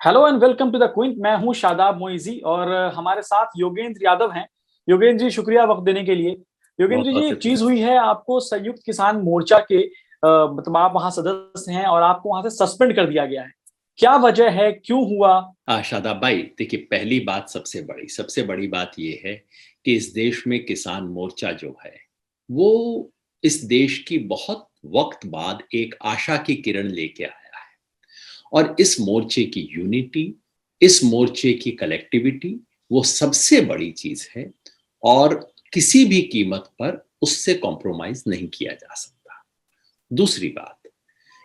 Hello and welcome to the Quint. मैं हूं शादाब मोइजी और हमारे साथ योगेंद्र यादव हैं। योगेंद्र जी, शुक्रिया वक्त देने के लिए। योगेंद्र बहुत जी, बहुत एक चीज शुक्रिया। हुई है, आपको संयुक्त किसान मोर्चा के मतलब आप वहां सदस्य हैं और आपको वहां से सस्पेंड कर दिया गया है। क्या वजह है, क्यों हुआ? शादाब भाई, देखिए, पहली बात सबसे बड़ी बात ये है कि इस देश में किसान मोर्चा जो है वो इस देश की बहुत वक्त बाद एक आशा की किरण लेके आया है। और इस मोर्चे की यूनिटी, इस मोर्चे की कलेक्टिविटी, वो सबसे बड़ी चीज है। और किसी भी कीमत पर उससे कॉम्प्रोमाइज नहीं किया जा सकता। दूसरी बात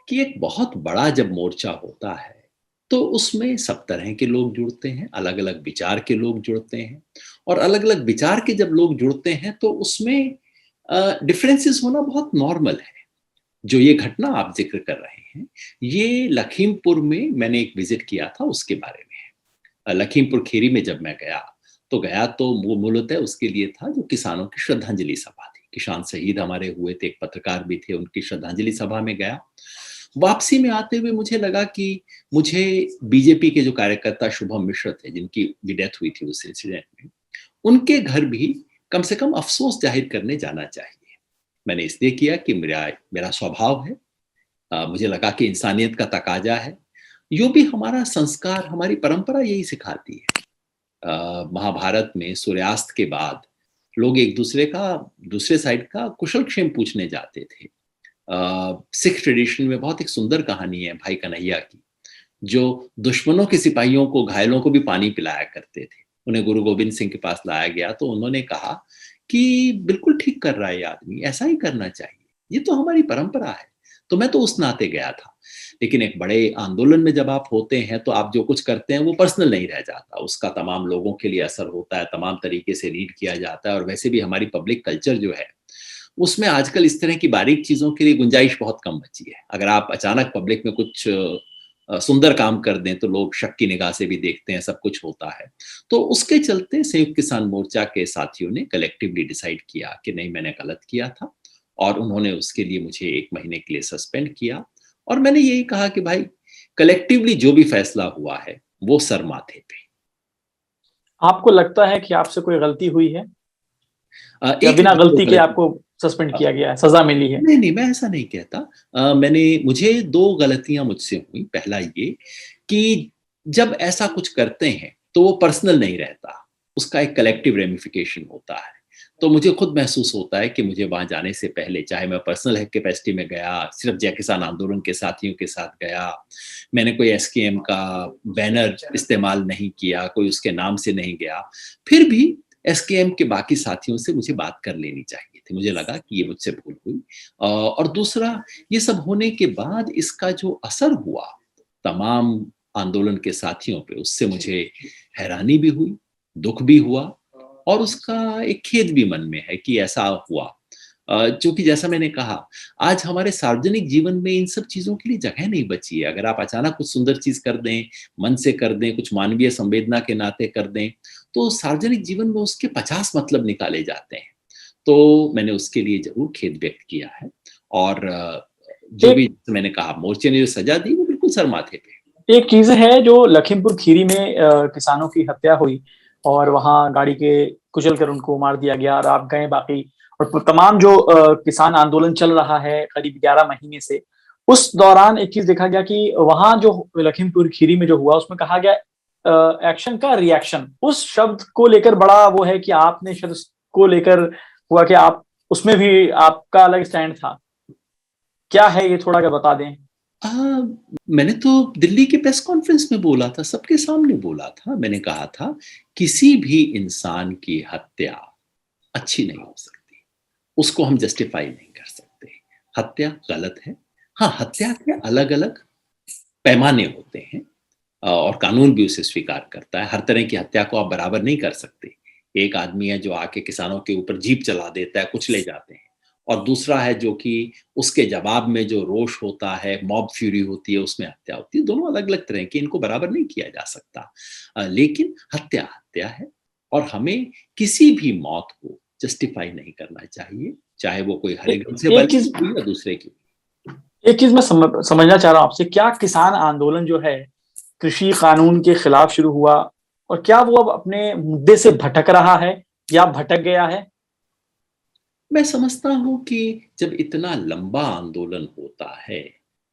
कि एक बहुत बड़ा जब मोर्चा होता है तो उसमें सब तरह के लोग जुड़ते हैं, अलग अलग विचार के लोग जुड़ते हैं। और अलग अलग विचार के जब लोग जुड़ते हैं तो उसमें डिफरेंसेस होना बहुत नॉर्मल है। जो ये घटना आप जिक्र कर रहे हैं, ये लखीमपुर में मैंने एक विजिट किया था, उसके बारे में है। लखीमपुर खीरी में जब मैं गया तो वो मूलतः उसके लिए था जो किसानों की श्रद्धांजलि सभा थी। किसान शहीद हमारे हुए थे, एक पत्रकार भी थे, उनकी श्रद्धांजलि सभा में गया। वापसी में आते हुए मुझे लगा कि मुझे बीजेपी के जो कार्यकर्ता शुभम मिश्र थे, जिनकी भी डेथ हुई थी उस इंसिडेंट में, उनके घर भी कम से कम अफसोस जाहिर करने जाना चाहिए। मैंने इसलिए किया कि मेरा मेरा स्वभाव है। मुझे लगा कि इंसानियत का तकाजा है। यूं भी हमारा संस्कार, हमारी परंपरा यही सिखाती है। महाभारत में सूर्यास्त के बाद लोग एक दूसरे का, दूसरे साइड का कुशल क्षेम पूछने जाते थे। सिख ट्रेडिशन में बहुत एक सुंदर कहानी है भाई कन्हैया की, जो दुश्मनों के सिपाहियों को, घायलों को भी पानी पिलाया करते थे। उन्हें गुरु गोविंद सिंह के पास लाया गया तो उन्होंने कहा कि बिल्कुल ठीक कर रहा है ये आदमी, ऐसा ही करना चाहिए, ये तो हमारी परंपरा है। तो मैं तो उस नाते गया था। लेकिन एक बड़े आंदोलन में जब आप होते हैं तो आप जो कुछ करते हैं वो पर्सनल नहीं रह जाता, उसका तमाम लोगों के लिए असर होता है, तमाम तरीके से रीड किया जाता है। और वैसे भी हमारी पब्लिक कल्चर जो है उसमें आजकल इस तरह की बारीक चीजों के लिए गुंजाइश बहुत कम बची है। अगर आप अचानक पब्लिक में कुछ सुंदर काम कर दें तो लोग शक की निगाह से भी देखते हैं, सब कुछ होता है। तो उसके चलते संयुक्त किसान मोर्चा के साथियों ने कलेक्टिवली डिसाइड किया कि नहीं, मैंने गलत किया था। और उन्होंने उसके लिए मुझे 1 महीने के लिए सस्पेंड किया। और मैंने यही कहा कि भाई, कलेक्टिवली जो भी फैसला हुआ है वो सर माथे पे। आपको लगता है कि आपसे कोई गलती हुई है या एक बिना नहीं, दो गलती के गलती। आपको सस्पेंड किया गया है, सजा मिली है? नहीं नहीं, मैं ऐसा नहीं कहता। मुझे 2 गलतियां मुझसे हुई। पहला ये कि जब ऐसा कुछ करते हैं तो वो पर्सनल नहीं रहता, उसका एक कलेक्टिव रेमिफिकेशन होता है। तो मुझे खुद महसूस होता है कि मुझे वहां जाने से पहले, चाहे मैं पर्सनल कैपेसिटी में गया, सिर्फ जय किसान आंदोलन के साथियों के साथ गया, मैंने कोई एसकेएम का बैनर इस्तेमाल नहीं किया, कोई उसके नाम से नहीं गया, फिर भी एसकेएम के बाकी साथियों से मुझे बात कर लेनी चाहिए थी। मुझे लगा कि ये मुझसे भूल हुई। और दूसरा, ये सब होने के बाद इसका जो असर हुआ तमाम आंदोलन के साथियों पे, उससे मुझे हैरानी भी हुई, दुख भी हुआ, और उसका एक खेद भी मन में है कि ऐसा हुआ। क्योंकि जैसा मैंने कहा, आज हमारे सार्वजनिक जीवन में इन सब चीजों के लिए जगह नहीं बची है। अगर आप अचानक कुछ सुंदर चीज कर दें, मन से कर दें, कुछ मानवीय संवेदना के नाते कर दें, तो सार्वजनिक जीवन में उसके 50 मतलब निकाले जाते हैं। तो मैंने उसके लिए जरूर खेद व्यक्त किया है। और जो एक भी मैंने कहा, मोर्चे ने जो सजा दी वो बिल्कुल सर माथे पे। एक चीज है जो लखीमपुर खीरी में किसानों की हत्या हुई और वहां गाड़ी के कुचल कर उनको मार दिया गया और आप गए बाकी। और तमाम जो किसान आंदोलन चल रहा है करीब 11 महीने से, उस दौरान एक चीज देखा गया कि वहां जो लखीमपुर खीरी में जो हुआ उसमें कहा गया एक्शन का रिएक्शन, उस शब्द को लेकर बड़ा वो है कि आपने शब्द को लेकर हुआ कि आप उसमें भी आपका अलग स्टैंड था। क्या है ये, थोड़ा क्या बता दें? आ, मैंने तो दिल्ली के प्रेस कॉन्फ्रेंस में बोला था, सबके सामने बोला था। मैंने कहा था, किसी भी इंसान की हत्या अच्छी नहीं हो सकती, उसको हम जस्टिफाई नहीं कर सकते। हत्या गलत है। हाँ, हत्या के अलग अलग पैमाने होते हैं, और कानून भी उसे स्वीकार करता है। हर तरह की हत्या को आप बराबर नहीं कर सकते। एक आदमी है जो आके किसानों के ऊपर जीप चला देता है, कुछ ले जाते हैं। और दूसरा है जो कि उसके जवाब में जो रोष होता है, मॉब फ्यूरी होती है, उसमें हत्या होती है। दोनों अलग अलग तरह की, इनको बराबर नहीं किया जा सकता। लेकिन हत्या हत्या है। और हमें किसी भी मौत को जस्टिफाई नहीं करना चाहिए, चाहे वो कोई एक, हरिग्न से एक बल्कि चीज हुई या दूसरे की। एक चीज मैं समझना चाह रहा हूं आपसे, क्या किसान आंदोलन जो है कृषि कानून के खिलाफ शुरू हुआ, और क्या वो अब अपने मुद्दे से भटक रहा है या भटक गया है? मैं समझता हूं कि जब इतना लंबा आंदोलन होता है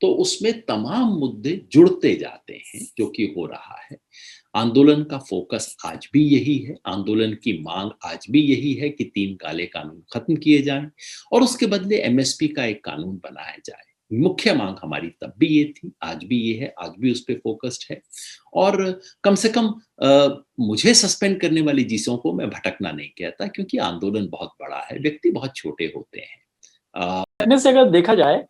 तो उसमें तमाम मुद्दे जुड़ते जाते हैं, जो कि हो रहा है। आंदोलन का फोकस आज भी यही है, आंदोलन की मांग आज भी यही है कि 3 काले कानून खत्म किए जाएं और उसके बदले एमएसपी का एक कानून बनाया जाए। मुख्य मांग हमारी तब भी ये थी, आज भी ये है, आज भी उस पे फोकस्ड है। और कम से कम मुझे सस्पेंड करने वाली चीज़ों को मैं भटकना नहीं कहता, क्योंकि आंदोलन बहुत बड़ा है, व्यक्ति बहुत छोटे होते हैं। इनमें से अगर देखा जाए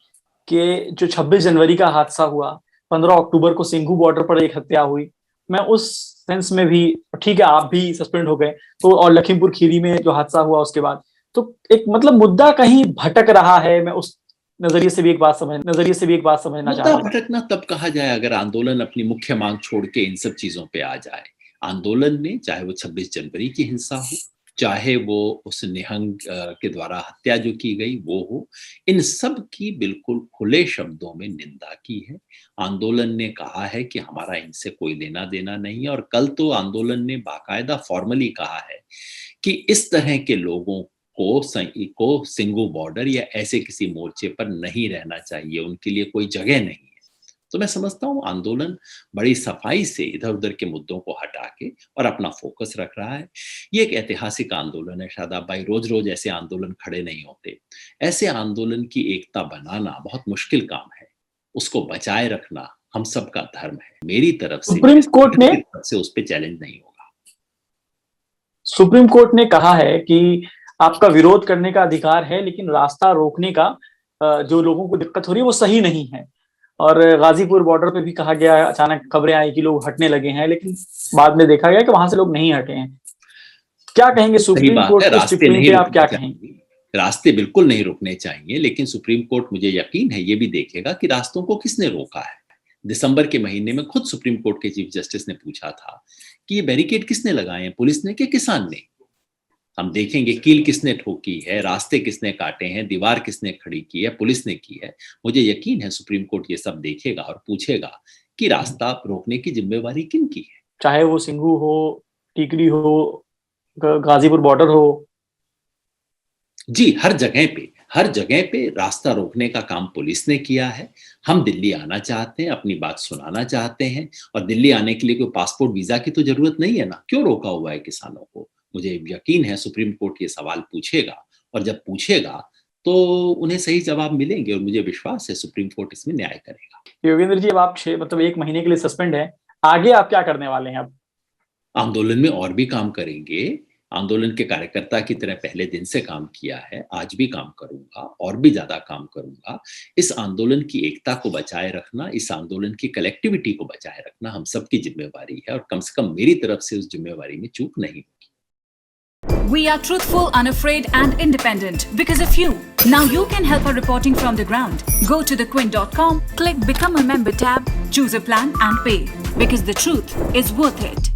कि जो 26 जनवरी का हादसा हुआ, 15 अक्टूबर को सिंघू बॉर्डर पर एक हत्या हुई, मैं उस सेंस में भी, ठीक है आप भी सस्पेंड हो गए, तो और लखीमपुर खीरी में जो हादसा हुआ उसके बाद, तो एक मतलब मुद्दा कहीं भटक रहा है। मैं उस नजरिए से भी एक बात समझना चाह मुद्दा रहा हूँ। भटकना तब कहा जाए अगर आंदोलन अपनी मुख्य मांग छोड़ के इन सब चीजों पे आ जाए। आंदोलन में चाहे वो 26 जनवरी की हिंसा हो, चाहे वो उस निहंग के द्वारा हत्या जो की गई वो हो, इन सब की बिल्कुल खुले शब्दों में निंदा की है। आंदोलन ने कहा है कि हमारा इनसे कोई लेना देना नहीं है, और कल तो आंदोलन ने बाकायदा फॉर्मली कहा है कि इस तरह के लोगों को सिंघू बॉर्डर या ऐसे किसी मोर्चे पर नहीं रहना चाहिए, उनके लिए कोई जगह नहीं है। तो मैं समझता हूँ आंदोलन बड़ी सफाई से इधर उधर के मुद्दों को हटा के और अपना फोकस रख रहा है। ये एक ऐतिहासिक आंदोलन है शादाब भाई, रोज रोज ऐसे आंदोलन खड़े नहीं होते। ऐसे आंदोलन की एकता बनाना बहुत मुश्किल काम है, उसको बचाए रखना हम सबका धर्म है। मेरी तरफ से, सुप्रीम कोर्ट ने उस पर चैलेंज नहीं होगा। सुप्रीम कोर्ट ने कहा है कि आपका विरोध करने का अधिकार है, लेकिन रास्ता रोकने का जो लोगों को दिक्कत हो रही है वो सही नहीं है। और गाजीपुर बॉर्डर पे भी कहा गया, अचानक खबरें आई कि लोग हटने लगे हैं, लेकिन बाद में देखा गया कि वहां से लोग नहीं हटे हैं। क्या कहेंगे सुप्रीम कोर्ट के इस टिप्पणी पे, आप क्या कहेंगे? रास्ते बिल्कुल नहीं रुकने चाहिए, लेकिन सुप्रीम कोर्ट, मुझे यकीन है, ये भी देखेगा कि रास्तों को किसने रोका है। दिसंबर के महीने में खुद सुप्रीम कोर्ट के चीफ जस्टिस ने पूछा था कि ये बैरिकेड किसने लगाए हैं, पुलिस ने कि किसान ने। हम देखेंगे कील किसने ठोकी है, रास्ते किसने काटे हैं, दीवार किसने खड़ी की है, पुलिस ने की है। मुझे यकीन है सुप्रीम कोर्ट ये सब देखेगा और पूछेगा कि रास्ता रोकने की जिम्मेवारी किन की है, चाहे वो सिंघू हो, टीकरी हो, गाजीपुर बॉर्डर हो। जी, हर जगह पे रास्ता रोकने का काम पुलिस ने किया है। हम दिल्ली आना चाहते हैं, अपनी बात सुनाना चाहते हैं, और दिल्ली आने के लिए कोई पासपोर्ट वीजा की तो जरूरत नहीं है ना। क्यों रोका हुआ है किसानों को? मुझे यकीन है सुप्रीम कोर्ट ये सवाल पूछेगा, और जब पूछेगा तो उन्हें सही जवाब मिलेंगे, और मुझे विश्वास है सुप्रीम कोर्ट इसमें न्याय करेगा। योगेंद्र जी, अब आप 1 महीने के लिए सस्पेंड है, आगे आप क्या करने वाले हैं? अब आंदोलन में और भी काम करेंगे। आंदोलन के कार्यकर्ता की तरह पहले दिन से काम किया है, आज भी काम करूंगा, और भी ज्यादा काम करूंगा। इस आंदोलन की एकता को बचाए रखना, इस आंदोलन की कलेक्टिविटी को बचाए रखना हम सबकी जिम्मेवारी है, और कम से कम मेरी तरफ से उस जिम्मेवारी में चूक नहीं होगी। We are truthful, unafraid and independent because of you. Now you can help our reporting from the ground. Go to thequint.com, click Become a Member tab, choose a plan and pay. Because the truth is worth it.